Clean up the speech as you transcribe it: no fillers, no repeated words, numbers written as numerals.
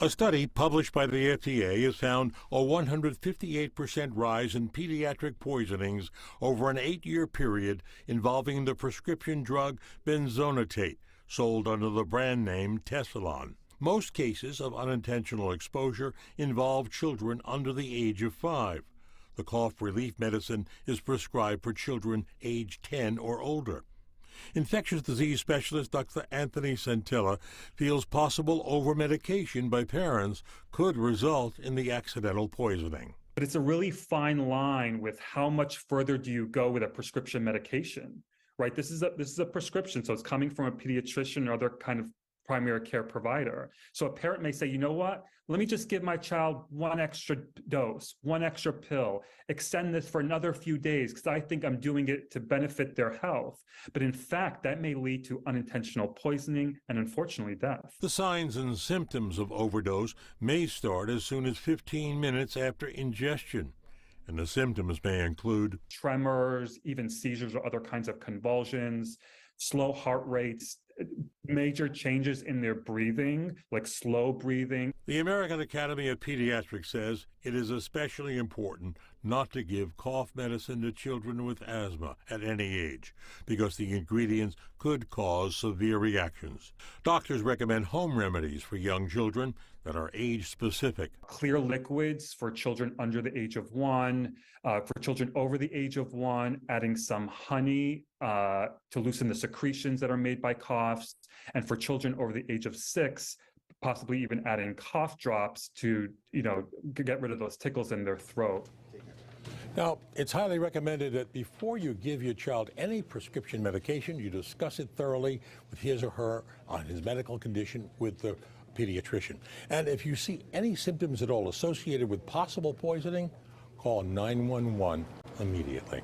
A study published by the FDA has found a 158% rise in pediatric poisonings over an 8-year period involving the prescription drug benzonatate, sold under the brand name Tessalon. Most cases of unintentional exposure involve children under the age of 5. The cough relief medicine is prescribed for children aged 10 or older. Infectious disease specialist Dr. Anthony Santilla feels possible over-medication by parents could result in the accidental poisoning. But it's a really fine line with how much further do you go with a prescription medication, right? This is a prescription, so it's coming from a pediatrician or other kind of primary care provider. So a parent may say, you know what, let me just give my child one extra dose, one extra pill, extend this for another few days because I think I'm doing it to benefit their health. But in fact, that may lead to unintentional poisoning and unfortunately death. The signs and symptoms of overdose may start as soon as 15 minutes after ingestion. And the symptoms may include tremors, even seizures or other kinds of convulsions, slow heart rates, major changes in their breathing, like slow breathing. The American Academy of Pediatrics says it is especially important not to give cough medicine to children with asthma at any age because the ingredients could cause severe reactions. Doctors recommend home remedies for young children that are age-specific. Clear liquids for children under the age of 1, for children over the age of 1, adding some honey to loosen the secretions that are made by coughs, and for children over the age of 6, possibly even adding cough drops to, get rid of those tickles in their throat. Now, it's highly recommended that before you give your child any prescription medication, you discuss it thoroughly with his or her on his medical condition with the pediatrician. And if you see any symptoms at all associated with possible poisoning, call 911 immediately.